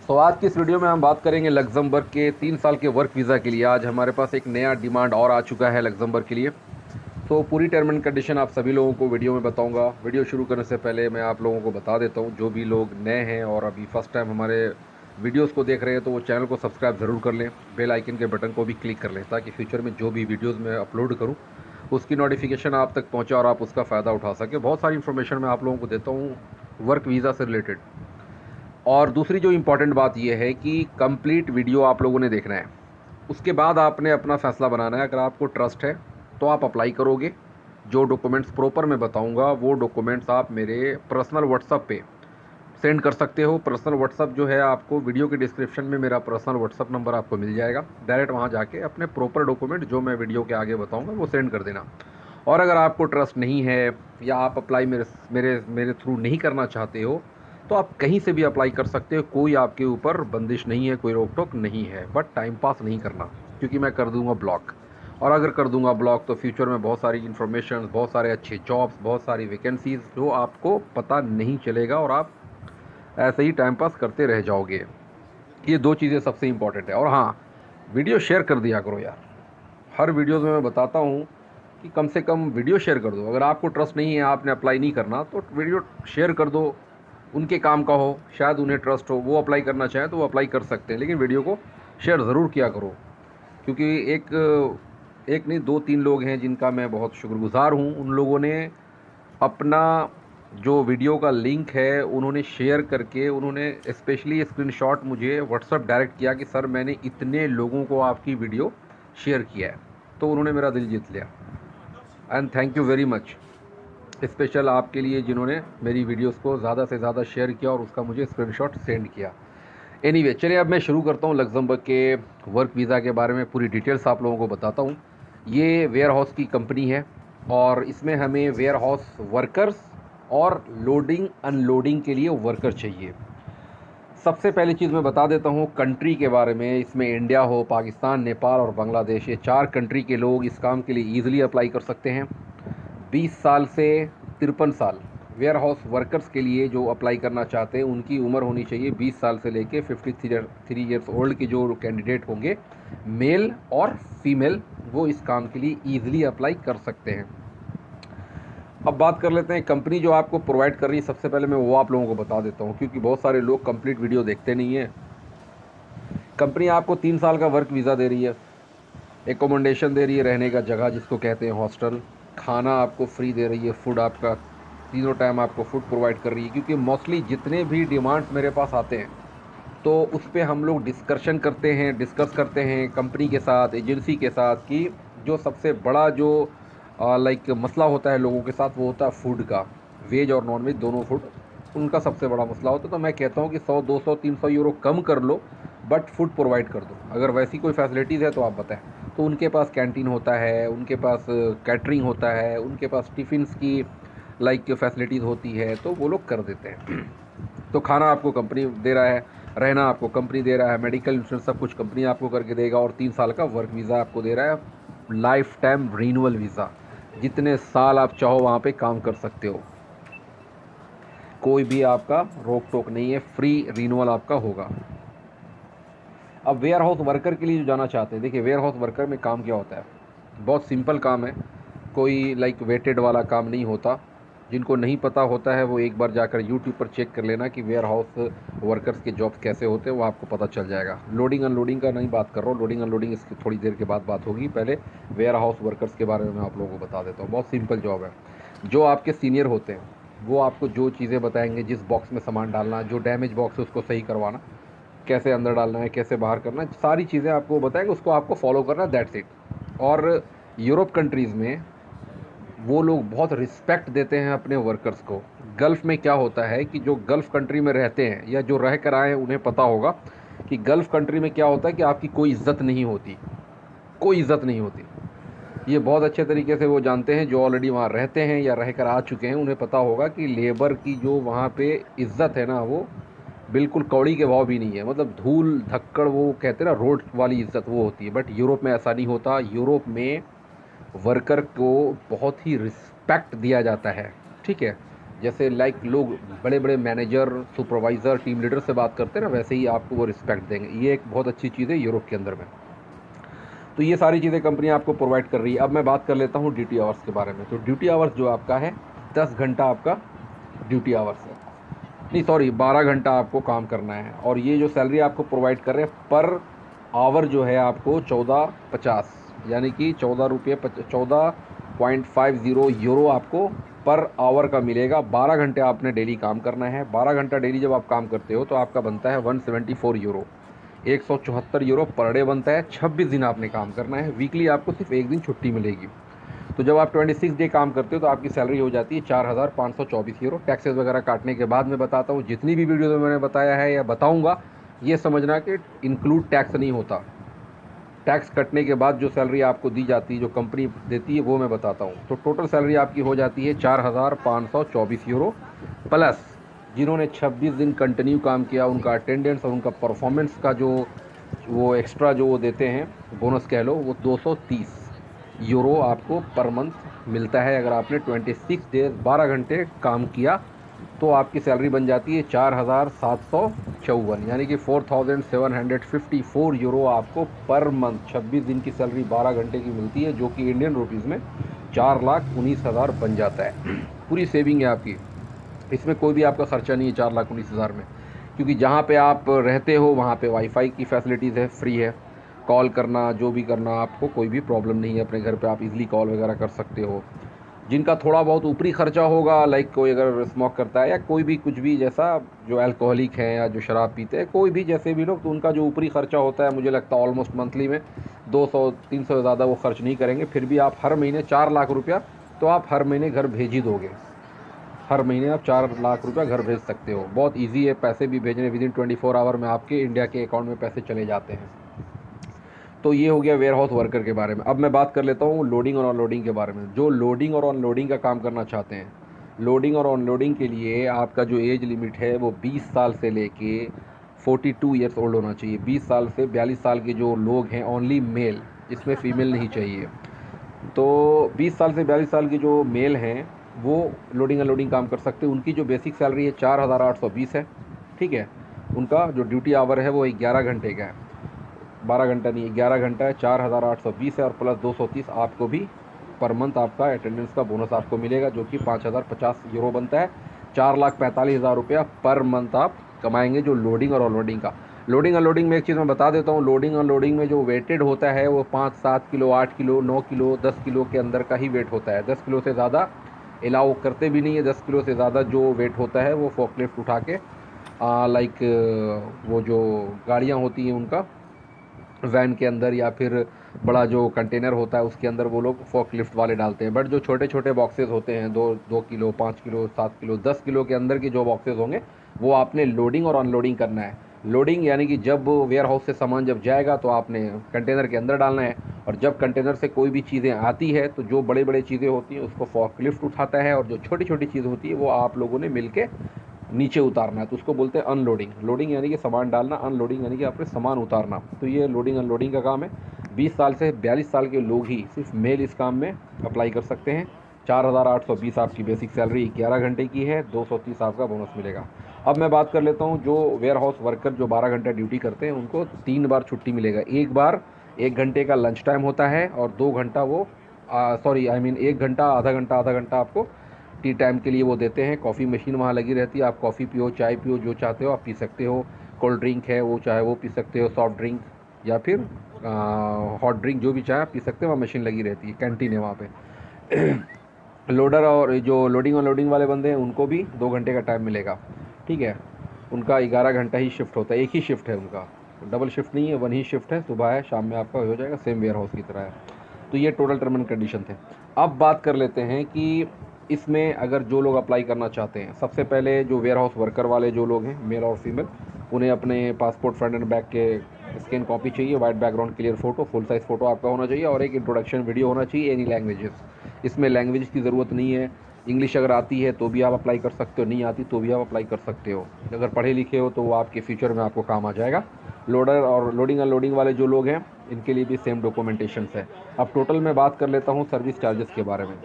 तो आज की इस वीडियो में हम बात करेंगे लग्जमबर्ग के 3 साल के वर्क वीज़ा के लिए। आज हमारे पास एक नया डिमांड और आ चुका है लग्जमबर्ग के लिए। तो पूरी टर्म एंड कंडीशन आप सभी लोगों को वीडियो में बताऊंगा। वीडियो शुरू करने से पहले मैं आप लोगों को बता देता हूं, जो भी लोग नए हैं और अभी फर्स्ट टाइम हमारे वीडियोस को देख रहे हैं तो वो चैनल को सब्सक्राइब ज़रूर कर लें, बेल आइकन के बटन को भी क्लिक कर लें ताकि फ्यूचर में जो भी वीडियोज़ मैं अपलोड करूँ उसकी नोटिफिकेशन आप तक पहुँचे और आप उसका फ़ायदा उठा सकें। बहुत सारी इन्फॉर्मेशन मैं आप लोगों को देता हूँ वर्क वीज़ा से रिलेटेड। और दूसरी जो इम्पॉर्टेंट बात यह है कि कंप्लीट वीडियो आप लोगों ने देखना है, उसके बाद आपने अपना फ़ैसला बनाना है। अगर आपको ट्रस्ट है तो आप अप्लाई करोगे। जो डॉक्यूमेंट्स प्रॉपर मैं बताऊंगा वो डॉक्यूमेंट्स आप मेरे पर्सनल व्हाट्सअप पे सेंड कर सकते हो। पर्सनल व्हाट्सअप जो है, आपको वीडियो के डिस्क्रिप्शन में मेरा पर्सनल व्हाट्सअप नंबर आपको मिल जाएगा। डायरेक्ट वहाँ जाके अपने प्रॉपर डॉक्यूमेंट जो मैं वीडियो के आगे बताऊँगा वो सेंड कर देना। और अगर आपको ट्रस्ट नहीं है या आप अप्लाई मेरे मेरे मेरे थ्रू नहीं करना चाहते हो तो आप कहीं से भी अप्लाई कर सकते हो। कोई आपके ऊपर बंदिश नहीं है, कोई रोक टोक नहीं है। बट टाइम पास नहीं करना, क्योंकि मैं कर दूंगा ब्लॉक। और अगर कर दूंगा ब्लॉक तो फ्यूचर में बहुत सारी इन्फॉर्मेशन, बहुत सारे अच्छे जॉब्स, बहुत सारी वैकेंसीज़ जो आपको पता नहीं चलेगा और आप ऐसे ही टाइम पास करते रह जाओगे। ये दो चीज़ें सबसे इंपॉर्टेंट है। और हाँ, वीडियो शेयर कर दिया करो यार। हर वीडियोज़ में मैं बताता हूँ कि कम से कम वीडियो शेयर कर दो। अगर आपको ट्रस्ट नहीं है, आपने अप्लाई नहीं करना, तो वीडियो शेयर कर दो। उनके काम का हो, शायद उन्हें ट्रस्ट हो, वो अप्लाई करना चाहें तो वो अप्लाई कर सकते हैं, लेकिन वीडियो को शेयर ज़रूर किया करो। क्योंकि एक नहीं, 2-3 लोग हैं जिनका मैं बहुत शुक्रगुज़ार हूँ। उन लोगों ने अपना जो वीडियो का लिंक है उन्होंने शेयर करके, उन्होंने स्पेशली स्क्रीनशॉट मुझे व्हाट्सएप डायरेक्ट किया कि सर मैंने इतने लोगों को आपकी वीडियो शेयर किया है। तो उन्होंने मेरा दिल जीत लिया। And thank you very much, special आपके लिए जिन्होंने मेरी वीडियोस को ज़्यादा से ज़्यादा शेयर किया और उसका मुझे स्क्रीनशॉट सेंड किया। एनीवे, चलिए अब मैं शुरू करता हूँ लग्जमबर्ग के वर्क वीज़ा के बारे में पूरी डिटेल्स आप लोगों को बताता हूँ। ये वेयर हाउस की कंपनी है और इसमें हमें वेयर हाउस वर्कर्स और लोडिंग अनलोडिंग के लिए वर्कर चाहिए। सबसे पहली चीज़ मैं बता देता हूँ कंट्री के बारे में। इसमें इंडिया हो, पाकिस्तान, नेपाल और बांग्लादेश, ये 4 कंट्री के लोग इस काम के लिए ईजिली अप्लाई कर सकते हैं। 20 साल से 53 साल वेयर हाउस वर्कर्स के लिए जो अप्लाई करना चाहते हैं उनकी उम्र होनी चाहिए 20 साल से लेके 53 ईयर्स ओल्ड के जो कैंडिडेट होंगे, मेल और फीमेल, वो इस काम के लिए ईजिली अप्लाई कर सकते हैं। अब बात कर लेते हैं कंपनी जो आपको प्रोवाइड कर रही है। सबसे पहले मैं वो आप लोगों को बता देता हूँ, क्योंकि बहुत सारे लोग कंप्लीट वीडियो देखते नहीं हैं। कंपनी आपको 3 साल का वर्क वीज़ा दे रही है, एकोमोडेशन दे रही है, रहने का जगह जिसको कहते हैं हॉस्टल, खाना आपको फ्री दे रही है, फूड आपका तीनों टाइम आपको फूड प्रोवाइड कर रही है। क्योंकि मोस्टली जितने भी डिमांड्स मेरे पास आते हैं तो उस पर हम लोग डिस्कस करते हैं कंपनी के साथ, एजेंसी के साथ, कि जो सबसे बड़ा जो लाइक मसला होता है लोगों के साथ वो होता है फूड का। वेज और नॉन वेज दोनों फूड उनका सबसे बड़ा मसला होता है। तो मैं कहता हूँ कि 100, 200, 300 यूरो कम कर लो बट फूड प्रोवाइड कर दो। अगर वैसी कोई फैसिलिटीज़ है तो आप बताएं। तो उनके पास कैंटीन होता है, उनके पास कैटरिंग होता है, उनके पास टिफ़िन्स की लाइक फैसिलिटीज़ होती है, तो वो लोग कर देते हैं। तो खाना आपको कंपनी दे रहा है, रहना आपको कंपनी दे रहा है, मेडिकल इंश्योरेंस सब कुछ कंपनी आपको करके देगा, और 3 साल का वर्क वीज़ा आपको दे रहा है। लाइफ टाइम रीनूअल वीज़ा, जितने साल आप चाहो वहाँ पे काम कर सकते हो, कोई भी आपका रोक टोक नहीं है, फ्री रीनूअल आपका होगा। अब वेयर हाउस वर्कर के लिए जो जाना चाहते हैं, देखिए वेयर हाउस वर्कर में काम क्या होता है, बहुत सिंपल काम है। कोई लाइक वेटेड वाला काम नहीं होता। जिनको नहीं पता होता है वो एक बार जाकर यूट्यूब पर चेक कर लेना कि वेयर हाउस वर्कर्स के जॉब्स कैसे होते हैं, वो आपको पता चल जाएगा। लोडिंग अनलोडिंग का नहीं बात कर रहा हूँ, लोडिंग अनलोडिंग इसकी थोड़ी देर के बाद बात होगी। पहले वेयर हाउस वर्कर्स के बारे में मैं आप लोगों को बता देता हूँ। बहुत सिंपल जॉब है। जो आपके सीनियर होते हैं वो आपको जो चीज़ें बताएंगे, जिस बॉक्स में सामान डालना, जो डैमेज बॉक्स है उसको सही करवाना, कैसे अंदर डालना है, कैसे बाहर करना है, सारी चीज़ें आपको बताएंगे, उसको आपको फॉलो करना, दैट्स इट। और यूरोप कंट्रीज़ में वो लोग बहुत रिस्पेक्ट देते हैं अपने वर्कर्स को। गल्फ़ में क्या होता है कि जो गल्फ़ कंट्री में रहते हैं या जो रह कर आए हैं उन्हें पता होगा कि गल्फ़ कंट्री में क्या होता है कि आपकी कोई इज़्ज़त नहीं होती, कोई इज़्ज़त नहीं होती। ये बहुत अच्छे तरीके से वो जानते हैं, जो ऑलरेडी वहाँ रहते हैं या रह कर आ चुके हैं, उन्हें पता होगा कि लेबर की जो वहाँ पे इज़्ज़त है ना, वो बिल्कुल कौड़ी के भाव भी नहीं है। मतलब धूल धक्कड़, वो कहते हैं ना रोड वाली इज़्ज़त, वो होती है। बट यूरोप में ऐसा नहीं होता। यूरोप में वर्कर को बहुत ही रिस्पेक्ट दिया जाता है, ठीक है। जैसे लाइक लोग बड़े बड़े मैनेजर, सुपरवाइज़र, टीम लीडर से बात करते हैं ना, वैसे ही आपको वो रिस्पेक्ट देंगे। ये एक बहुत अच्छी चीज़ है यूरोप के अंदर में। तो ये सारी चीज़ें कंपनी आपको प्रोवाइड कर रही है। अब मैं बात कर लेता हूँ ड्यूटी आवर्स के बारे में। तो ड्यूटी आवर्स जो आपका है 10 घंटा आपका ड्यूटी आवर्स है, नहीं सॉरी 12 घंटा आपको काम करना है। और ये जो सैलरी आपको प्रोवाइड कर रहे हैं पर आवर जो है आपको 14.50 यानी कि 14.50 यूरो आपको पर आवर का मिलेगा। 12 घंटे आपने डेली काम करना है। 12 घंटा डेली जब आप काम करते हो तो आपका बनता है 174 यूरो, 174 यूरो पर डे बनता है। 26 दिन आपने काम करना है। वीकली आपको सिर्फ एक दिन छुट्टी मिलेगी। तो जब आप 26 डे काम करते हो तो आपकी सैलरी हो जाती है 4,524 यूरो। टैक्सेस वगैरह काटने के बाद मैं बताता हूँ। जितनी भी वीडियो में मैंने बताया है या बताऊँगा, ये समझना कि इंक्लूड टैक्स नहीं होता। टैक्स कटने के बाद जो सैलरी आपको दी जाती है, जो कंपनी देती है, वो मैं बताता हूँ। तो टोटल सैलरी आपकी हो जाती है 4,524 यूरो प्लस जिन्होंने 26 दिन कंटिन्यू काम किया उनका अटेंडेंस और उनका परफॉर्मेंस का जो वो एक्स्ट्रा जो वो देते हैं, बोनस कह लो, वो 230 यूरो आपको पर मंथ मिलता है। अगर आपने 26 डेज 12 घंटे काम किया तो आपकी सैलरी बन जाती है 4,754 यानी कि 4,754 यूरो आपको पर मंथ 26 दिन की सैलरी 12 घंटे की मिलती है, जो कि इंडियन रुपीज़ में 4,19,000 बन जाता है। पूरी सेविंग है आपकी, इसमें कोई भी आपका खर्चा नहीं है 4,19,000 में। क्योंकि जहाँ पे आप रहते हो वहाँ पे वाईफाई की फैसिलिटीज़ है, फ्री है। कॉल करना, जो भी करना, आपको कोई भी प्रॉब्लम नहीं है। अपने घर पे आप इजीली कॉल वगैरह कर सकते हो। जिनका थोड़ा बहुत ऊपरी खर्चा होगा, लाइक कोई अगर स्मोक करता है या कोई भी कुछ भी, जैसा जो अल्कोहलिक है या जो शराब पीते हैं, कोई भी जैसे भी लोग, तो उनका जो ऊपरी खर्चा होता है, मुझे लगता है ऑलमोस्ट मंथली में 200-300 से ज़्यादा वो खर्च नहीं करेंगे। फिर भी आप हर महीने 4 लाख रुपया तो आप हर महीने घर भेज ही दोगे। हर महीने आप 4 लाख रुपया घर भेज सकते हो। बहुत ईजी है पैसे भी भेजने, विद इन 24 आवर में आपके इंडिया के अकाउंट में पैसे चले जाते हैं। तो ये हो गया वेयर हाउस वर्कर के बारे में। अब मैं बात कर लेता हूँ लोडिंग और अनलोडिंग के बारे में। जो लोडिंग और अनलोडिंग का काम करना चाहते हैं, लोडिंग और अनलोडिंग के लिए आपका जो एज लिमिट है वो 20 साल से लेके 42 ईयर्स ओल्ड होना चाहिए। 20 साल से 42 साल के जो लोग हैं, ओनली मेल, इसमें फीमेल नहीं चाहिए। तो 20 साल से 42 साल के जो मेल हैं वो लोडिंग अनलोडिंग काम कर सकते हैं। उनकी जो बेसिक सैलरी है 4,820 है, ठीक है। उनका जो ड्यूटी आवर है वो 11 घंटे का है, 12 घंटा नहीं, 11 घंटा है, 4,820 है। और प्लस 230 आपको भी पर मंथ आपका अटेंडेंस का बोनस आपको मिलेगा, जो कि 5,050 यूरो बनता है। 4,45,000 रुपया पर मंथ आप कमाएंगे जो लोडिंग और अनलोडिंग का। लोडिंग अनलोडिंग में एक चीज़ मैं बता देता हूँ, लोडिंग अनलोडिंग में जो वेटेड होता है वो 5-7 किलो, 8 किलो, 9 किलो, 10 किलो के अंदर का ही वेट होता है। 10 किलो से ज़्यादा अलाउ करते भी नहीं है। 10 किलो से ज़्यादा जो वेट होता है वो फोकलिफ्ट उठा के लाइक वो जो गाड़ियाँ होती हैं उनका वैन के अंदर या फिर बड़ा जो कंटेनर होता है उसके अंदर वो लोग फोक लिफ्ट वाले डालते हैं। बट जो छोटे छोटे बॉक्सेस होते हैं, 2 किलो, 5 किलो, 7 किलो, 10 किलो के अंदर के जो बॉक्सेस होंगे, वो आपने लोडिंग और अनलोडिंग करना है। लोडिंग यानी कि जब वेयर हाउस से सामान जब जाएगा तो आपने कंटेनर के अंदर डालना है, और जब कंटेनर से कोई भी चीज़ें आती है तो जो बड़े बड़े चीज़ें होती हैं उसको फोक लिफ्ट उठाता है, और जो छोटी छोटी चीज़ होती है वो आप लोगों ने मिल के नीचे उतारना है। तो उसको बोलते हैं अनलोडिंग। लोडिंग यानी कि सामान डालना, अनलोडिंग यानी कि आपने सामान उतारना। तो ये लोडिंग अनलोडिंग का काम है। 20 साल से 42 साल के लोग ही, सिर्फ मेल, इस काम में अप्लाई कर सकते हैं। 4,820 आपकी बेसिक सैलरी 11 घंटे की है, 230 आपका बोनस मिलेगा। अब मैं बात कर लेता हूँ जो वेयर हाउस वर्कर जो 12 घंटा ड्यूटी करते हैं उनको 3 बार छुट्टी मिलेगा। एक बार 1 घंटे का लंच टाइम होता है, और 2 घंटा वो 1 घंटा, आधा घंटा आपको टी टाइम के लिए वो देते हैं। कॉफ़ी मशीन वहाँ लगी रहती है, आप कॉफ़ी पियो, चाय पियो, जो चाहते हो आप पी सकते हो। कोल्ड ड्रिंक है वो चाहे वो पी सकते हो, सॉफ्ट ड्रिंक या फिर हॉट ड्रिंक, जो भी चाहे आप पी सकते हो। वहाँ मशीन लगी रहती है, कैंटीन है वहाँ पे। लोडर और जो लोडिंग और लोडिंग वाले बंदे हैं उनको भी 2 घंटे का टाइम मिलेगा, ठीक है। उनका 11 घंटा ही शिफ्ट होता है, एक ही शिफ्ट है उनका, डबल शिफ्ट नहीं है, 1 ही शिफ्ट है। सुबह है, शाम में आपका हो जाएगा, सेम वेयर हाउस की तरह है। तो ये टोटल टर्म एंड कंडीशन थे। अब बात कर लेते हैं कि इसमें अगर जो लोग अप्लाई करना चाहते हैं, सबसे पहले जो वेयर हाउस वर्कर वाले जो लोग हैं, मेल और फीमेल, उन्हें अपने पासपोर्ट फ्रंट एंड बैक के स्कैन कॉपी चाहिए, white background, clear photo, full size photo आपका होना चाहिए, और एक इंट्रोडक्शन वीडियो होना चाहिए एनी लैंग्वेजेस। इसमें लैंग्वेज की ज़रूरत नहीं है। इंग्लिश अगर आती है तो भी आप अप्लाई कर सकते हो, नहीं आती तो भी आप अप्लाई कर सकते हो। अगर पढ़े लिखे हो तो वो आपके फ्यूचर में आपको काम आ जाएगा। लोडर और लोडिंग अनलोडिंग वाले जो लोग हैं इनके लिए भी सेम डॉक्यूमेंटेशन है। अब टोटल मैं बात कर लेता हूँ सर्विस चार्जेस के बारे में।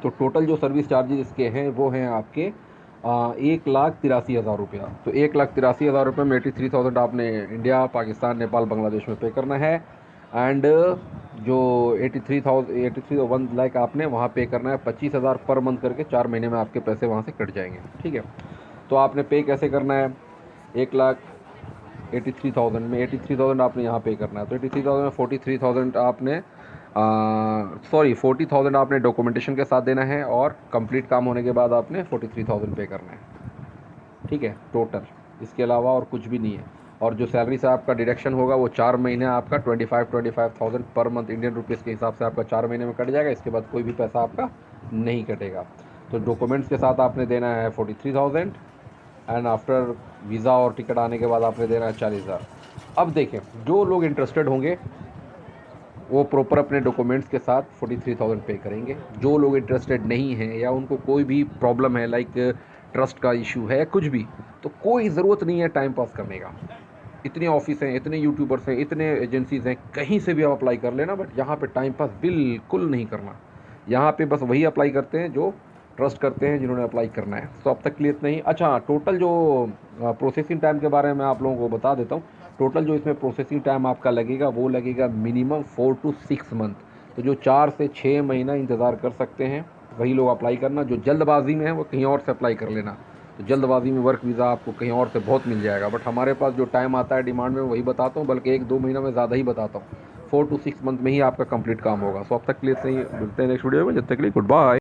तो टोटल जो सर्विस चार्जेस इसके हैं वो हैं आपके 1,83,000 रुपया। तो 1,83,000 रुपये में 83,000 आपने इंडिया, पाकिस्तान, नेपाल, बांग्लादेश में पे करना है। एंड जो 83,000 1 लाख आपने वहाँ पे करना है 25,000 पर मंथ करके, 4 महीने में आपके पैसे वहाँ से कट जाएंगे। ठीक है, तो आपने पे कैसे करना है, 1,83,000 में 83,000 आपने यहाँ पे करना है। तो 83,000 में 43,000 आपने 40,000 आपने डॉक्यूमेंटेशन के साथ देना है, और कंप्लीट काम होने के बाद आपने 43,000 पे करना है। ठीक है, टोटल इसके अलावा और कुछ भी नहीं है। और जो सैलरी से आपका डिडक्शन होगा वो 4 महीने आपका 25,000 पर मंथ इंडियन रुपीज़ के हिसाब से आपका 4 महीने में कट जाएगा। इसके बाद कोई भी पैसा आपका नहीं कटेगा। तो डॉक्यूमेंट्स के साथ आपने देना है 43,000 एंड आफ्टर वीज़ा और टिकट आने के बाद आपने देना है 40,000। अब देखें, जो लोग इंटरेस्टेड होंगे वो प्रॉपर अपने डॉक्यूमेंट्स के साथ 43,000 पे करेंगे। जो लोग इंटरेस्टेड नहीं हैं या उनको कोई भी प्रॉब्लम है, लाइक ट्रस्ट का इशू है, कुछ भी, तो कोई ज़रूरत नहीं है टाइम पास करने का। इतने ऑफिस हैं, इतने यूट्यूबर्स हैं, इतने एजेंसीज़ हैं, कहीं से भी आप अप्लाई कर लेना, बट यहाँ पे टाइम पास बिल्कुल नहीं करना। यहाँ पे बस वही अप्लाई करते हैं जो ट्रस्ट करते हैं, जिन्होंने अप्लाई करना है। तो अब तक क्लियर नहीं। अच्छा, टोटल जो प्रोसेसिंग टाइम के बारे में आप लोगों को बता देता हूँ। टोटल जो इसमें प्रोसेसिंग टाइम आपका लगेगा वो लगेगा मिनिमम 4 to 6 मंथ। तो जो 4 से 6 महीना इंतज़ार कर सकते हैं वही लोग अप्लाई करना। जो जल्दबाजी में है वो कहीं और से अप्लाई कर लेना। तो जल्दबाजी में वर्क वीज़ा आपको कहीं और से बहुत मिल जाएगा, बट हमारे पास जो टाइम आता है डिमांड में वही बताता हूँ, बल्कि 1-2 महीना में ज़्यादा ही बताता हूँ। 4 to 6 मंथ में ही आपका कंप्लीट काम होगा। सो अब तक के लिए इतना ही, मिलते हैं नेक्स्ट वीडियो में। जब तक के लिए गुड बाय।